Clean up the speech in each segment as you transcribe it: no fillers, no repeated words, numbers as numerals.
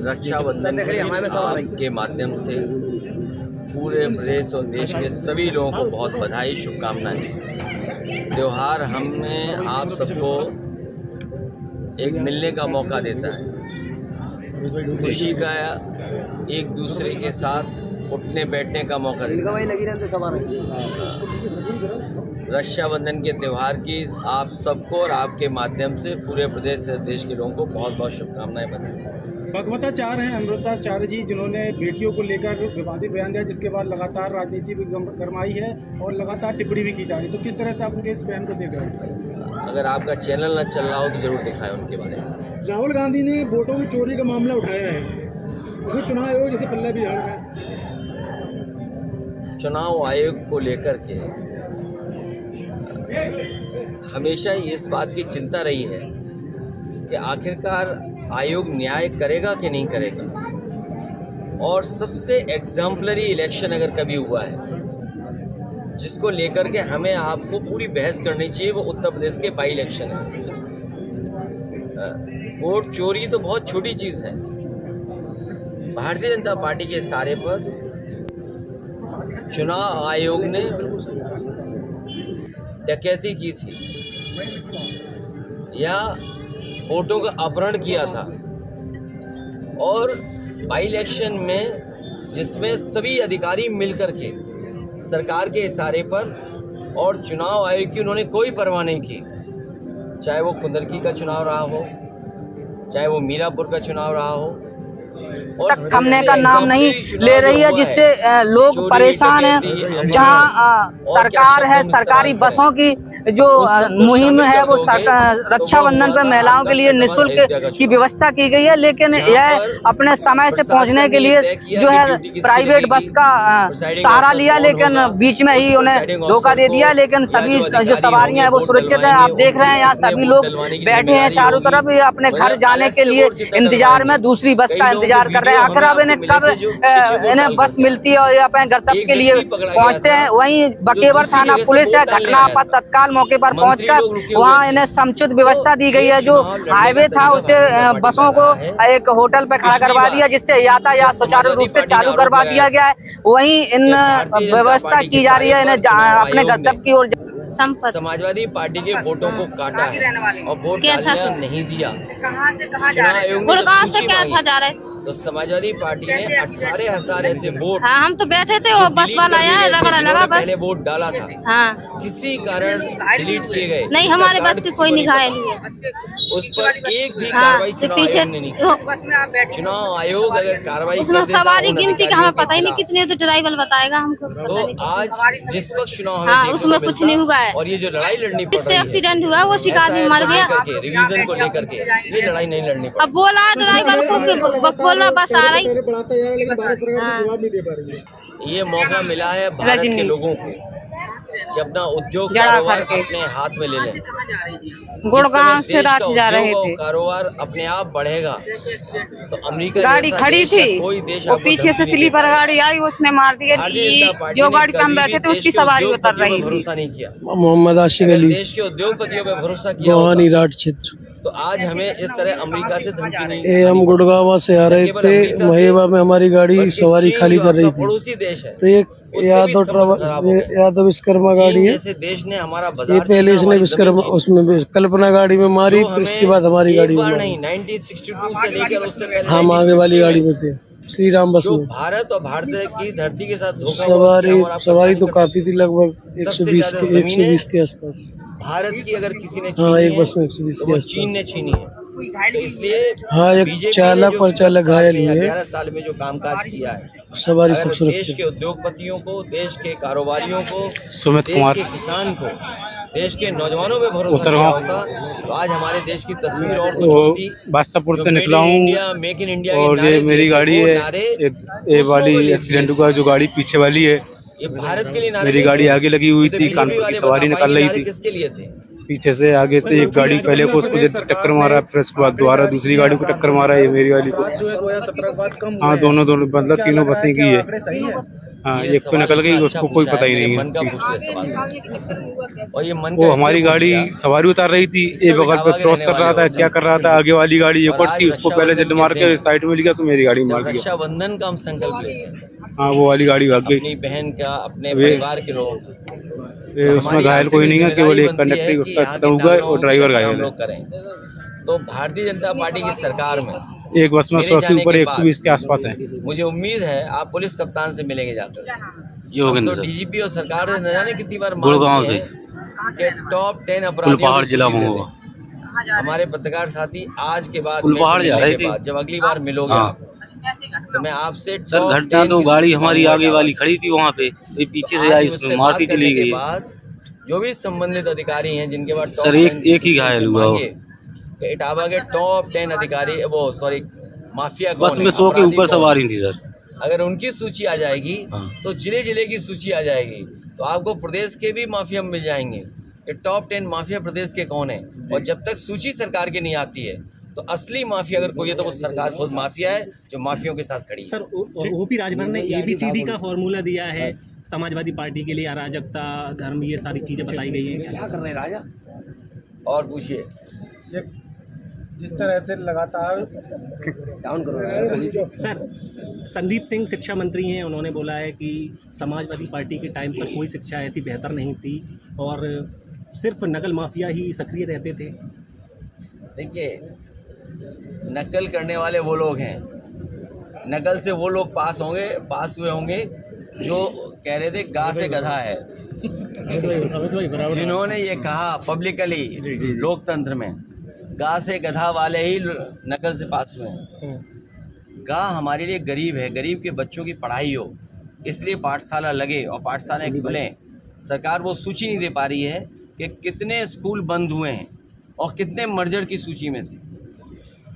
रक्षाबंधन के माध्यम से पूरे प्रदेश और देश के सभी लोगों को बहुत बधाई, शुभकामनाएं। त्यौहार हमें आप सबको एक मिलने का मौका देता है, खुशी का एक दूसरे के साथ उठने बैठने का मौका देता है। रक्षाबंधन के त्यौहार की आप सबको और आपके माध्यम से पूरे प्रदेश से देश के लोगों को बहुत बहुत शुभकामनाएं बधाई। भगवताचार्य हैं अमृताचार्य जी, जिन्होंने बेटियों को लेकर विवादित बयान दिया, जिसके बाद लगातार राजनीति भी गरमाई है और लगातार टिप्पणी भी की जा रही है। तो किस तरह से आप उनके इस बयान को देख रहे हैं? अगर आपका चैनल न चल रहा हो तो जरूर दिखाएं उनके बारे में। राहुल गांधी ने वोटों की चोरी का मामला उठाया है, इसमें चुनाव आयोग जैसे पल्ला भी झाड़ रहा है। चुनाव आयोग को लेकर के हमेशा इस बात की चिंता रही है कि आखिरकार आयोग न्याय करेगा कि नहीं करेगा। और सबसे एग्जाम्पलरी इलेक्शन अगर कभी हुआ है जिसको लेकर के हमें आपको पूरी बहस करनी चाहिए, वो उत्तर प्रदेश के बाई इलेक्शन है। वोट चोरी तो बहुत छोटी चीज़ है। भारतीय जनता पार्टी के इशारे पर चुनाव आयोग ने डकैती की थी या वोटों का अपहरण किया था, और बाई इलेक्शन में जिसमें सभी अधिकारी मिलकर के सरकार के इशारे पर और चुनाव आयोग की उन्होंने कोई परवाह नहीं की, चाहे वो कुंदरकी का चुनाव रहा हो, चाहे वो मीरापुर का चुनाव रहा हो, तक थमने का नाम नहीं ले रही है, जिससे लोग परेशान हैं। जहां सरकार है, सरकारी बसों की जो मुहिम है वो रक्षाबंधन पे महिलाओं के लिए निःशुल्क की व्यवस्था की गई है, लेकिन यह अपने समय से पहुंचने के लिए जो है प्राइवेट बस का सहारा लिया, लेकिन बीच में ही उन्हें धोखा दे दिया। लेकिन सभी जो सवारियां हैं वो सुरक्षित हैं। आप देख रहे हैं यहाँ सभी लोग बैठे हैं चारों तरफ, ये अपने घर जाने के लिए इंतजार में, दूसरी बस का इंतजार कर रहे हैं। आखिर अब इन्हें कब इन्हें बस मिलती है और ये अपने गंतव्य के लिए पहुंचते हैं। वहीं बकेवर थाना पुलिस है, घटना पर तत्काल मौके पर पहुंचकर वहां इन्हें समुचित व्यवस्था दी गई है। जो हाईवे था उसे बसों को एक होटल पर खड़ा करवा दिया, जिससे यातायात सुचारू रूप से चालू करवा दिया गया है। वहीं इन व्यवस्था की जा रही है इन्हें अपने गंतव्य की ओर। समाजवादी पार्टी के वोटों को काटा है और वोट डालने नहीं दिया। गुड़गांव से क्या था जा रहे, तो समाजवादी पार्टी ने 18,000 ऐसे वोट, हाँ हम तो बैठे थे, वो बस वाला आया है, रगड़ा लगा बस। पहले वोट डाला था, हाँ किसी कारण डिलीट किए गए। नहीं, हमारे बस की कोई निगाह नहीं है उस पर एक भी कार्रवाई चुनाव आयोग ने नहीं की। चुनाव आयोग अगर कार्रवाई उसमें सवारी गिनती का हमें पता ही नहीं कितने, तो ड्राइवर बताएगा हमको। तो आज जिस वक्त चुनाव हाँ उसमें कुछ नहीं हुआ है, और ये जो लड़ाई लड़नी पड़ जिससे एक्सीडेंट हुआ वो शिकार आदमी मर गया। रिवीजन को लेकर के ये लड़ाई नहीं लड़नी पड़ी। अब बोला ड्राइवर को, बोला बस आ रही, बढ़ाता जा रहा है, लेकिन भारत सरकार जवाब नहीं दे पा रही है। ये मौका मिला है भारत के लोगों को कि अपना उद्योग कारोबार अपने हाथ में ले लें। गुड़गांव से रात जा रहे थे, कारोबार अपने आप बढ़ेगा। तो अमेरिका गाड़ी खड़ी थी, कोई देश वो पीछे से स्लीपर गाड़ी आई, उसने मार दिया। जो गाड़ी पे हम बैठे थे उसकी सवारी उतर रही थी। भरोसा नहीं किया। मोहम्मद आशिक अली, देश के उद्योगपतियों पे भरोसा किया, क्षेत्र। तो आज हमें इस तरह अमेरिका से धमकी नहीं। हम गुड़गांव से आ रहे थे, महेबा में हमारी गाड़ी सवारी खाली कर रही थी। पड़ोसी देश है, तो एक यादव विश्वकर्मा गाड़ी है, देश ने हमारा ये पहले इसने विश्वकर्मा उसमें कल्पना गाड़ी में मारी, फिर इसके बाद हमारी गाड़ी में मारी। 1962 से लेकर उससे पहले हम आगे वाली गाड़ी में थे, श्री राम बस में। भारत और भारत की धरती के साथ धोखा। सवारी तो काफी थी, लगभग 120 के आसपास। भारत की अगर किसी ने हाँ एक बस में 120 तो के वो आसपास चीन ने छीनी है। तो इसलिए हाँ एक चालक और चालक घायल हुए। 11 साल में जो कामकाज किया है, सवारी सब देश सुरक्षित। के उद्योगपतियों को, देश के कारोबारियों को, सुमित देश कुमार के किसान को, देश के नौजवानों में भरोसा किया होता तो आज हमारे देश की तस्वीर और कुछ होती। बादशाहपुर से निकला हूँ मेक इन इंडिया और ये मेरी गाड़ी है, एक वाली एक्सीडेंट हुआ, जो गाड़ी पीछे वाली है ये भारत के लिए मेरी गाड़ी आगे लगी हुई थी, कानपुर की सवारी निकाल रही थी। किसके लिए थे? पीछे से आगे से एक गाड़ी पहले को उसको टक्कर मारा, फिर उसके बाद दोबारा दूसरी गाड़ी को टक्कर मारा, ये मेरी वाली को। जो है 2017 के बाद कम हाँ, दोनों मतलब तीनों बसें की है। आंकड़े सही है। हाँ, एक तो निकल गई, उसको कोई पता ही नहीं मन का है। पूछ ले सवाल। और ये मन वो हमारी गाड़ी सवारी उतार रही थी, एक बगल पे क्रॉस कर रहा था, क्या कर रहा था, आगे वाली गाड़ी एक और थी, उसको पहले जल्द मार के साइड में लिया तो मेरी गाड़ी मार दिया। रक्षाबंधन का हम संकल्प लेते हैं, हाँ, वो वाली गाड़ी भाग गई। अपनी बहन का, अपने परिवार के लोग, उसमें घायल कोई नहीं है, केवल एक कंडक्टर ही उसका खत्म हुआ और ड्राइवर घायल है। करें तो भारतीय जनता पार्टी की सरकार में एक बस में 100 के ऊपर 120 के आसपास है। मुझे उम्मीद है आप पुलिस कप्तान से मिलेंगे जाकर। योगेंद्र तो डीजीपी और सरकार ने न जाने कितनी बार गुड़गांव से कि टॉप 10 अपराधियों कुलपहाड़ की जिला सूची में दे हुआ। दें। हमारे पत्रकार साथी आज के बाद कुलपहाड़ जा रहे थे। जब अगली बार मिलोगे हाँ। आप, तो मैं आपसे सर top घंटा 10 तो की गाड़ी सूची हमारी आगे मांगूंगा। वाली खड़ी थी वहाँ पे, ये पीछे से आज आई, मुझसे उसमें बात मारती करने चली के गई। बाद जो भी संबंधित अधिकारी हैं जिनके बाद सर, एक ही घायल हुआ हो। इटावा के टॉप 10 अधिकारी, वो सॉरी माफिया कौन बस है, में 100 के अपराधी ऊपर कौन सवारी है? थी सर। अगर उनकी सूची आ जाएगी हाँ। तो जिले जिले की सूची आ जाएगी, तो आपको प्रदेश के भी माफिया मिल जाएंगे कि टॉप 10 माफिया प्रदेश के कौन है। और जब तक सूची सरकार की नहीं आती है तो असली माफिया अगर कोई है तो वो सरकार खुद माफिया है जो माफियों के साथ खड़ी है। सर ओपी राजभर ने ABCD का फॉर्मूला दिया है समाजवादी पार्टी के लिए, अराजकता, धर्म, ये सारी चीजें बताई गई हैं। क्या कर रहे हैं राजा? और पूछिए। जिस तरह से लगातार सर, संदीप सिंह शिक्षा मंत्री हैं, उन्होंने बोला है कि समाजवादी पार्टी के टाइम पर कोई शिक्षा ऐसी बेहतर नहीं थी और सिर्फ नकल माफिया ही सक्रिय रहते थे। देखिए, नकल करने वाले वो लोग हैं, नकल से वो लोग पास हुए होंगे जो कह रहे थे गा से गधा है, जिन्होंने ये कहा पब्लिकली लोकतंत्र में, गा से गधा वाले ही नकल से पास हुए हैं। गा हमारे लिए गरीब है, गरीब के बच्चों की पढ़ाई हो इसलिए पाठशाला लगे और पाठशालाएं खुलें। सरकार वो सूची नहीं दे पा रही है कि कितने स्कूल बंद हुए हैं और कितने मर्जर की सूची में थे।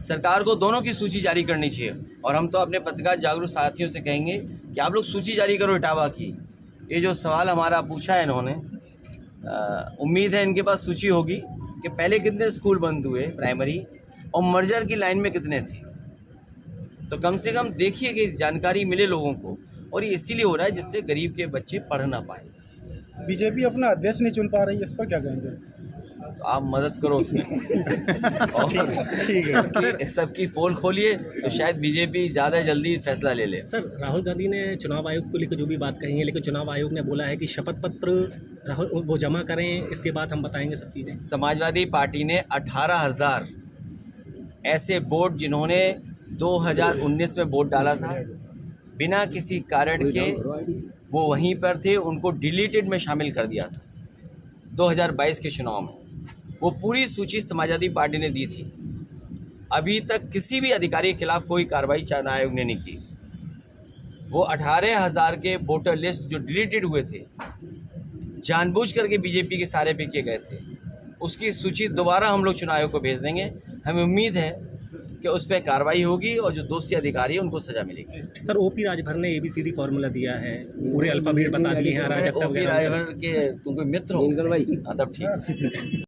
सरकार को दोनों की सूची जारी करनी चाहिए और हम तो अपने पत्रकार जागरूक साथियों से कहेंगे कि आप लोग सूची जारी करो इटावा की। ये जो सवाल हमारा पूछा है इन्होंने, उम्मीद है इनके पास सूची होगी कि पहले कितने स्कूल बंद हुए प्राइमरी और मर्जर की लाइन में कितने थे। तो कम से कम देखिए कि जानकारी मिले लोगों को, और ये इसीलिए हो रहा है जिससे गरीब के बच्चे पढ़ ना पाए। बीजेपी अपना अध्यक्ष नहीं चुन पा रही है, इस पर क्या कहेंगे? तो आप मदद करो उसमें और सबकी पोल खोलिए तो शायद बीजेपी ज़्यादा जल्दी फैसला ले ले। सर, राहुल गांधी ने चुनाव आयोग को लेकर जो भी बात कही है, लेकिन चुनाव आयोग ने बोला है कि शपथ पत्र राहुल वो जमा करें, इसके बाद हम बताएंगे सब चीज़ें। समाजवादी पार्टी ने 18,000 ऐसे वोट जिन्होंने 2019 में वोट डाला था बिना किसी कारण के वो वहीं पर थे, उनको डिलीटेड में शामिल कर दिया था 2022 के चुनाव में। वो पूरी सूची समाजवादी पार्टी ने दी थी। अभी तक किसी भी अधिकारी के खिलाफ कोई कार्रवाई चुनाव आयोग ने नहीं की। वो 18,000 के वोटर लिस्ट जो डिलीटेड हुए थे, जानबूझ करके बीजेपी के सारे पे किए गए थे, उसकी सूची दोबारा हम लोग चुनाव आयोग को भेज देंगे। हमें उम्मीद है कि उस पर कार्रवाई होगी और जो दोषी अधिकारी है उनको सजा मिलेगी। सर, ओपी राजभर ने ABCD फॉर्मूला दिया है, पूरे अल्फाबेट बता दिए हैं, अराजकता ओपी वगैरह। राजभर के तुम कोई मित्र हो? हाँ, तब ठीक।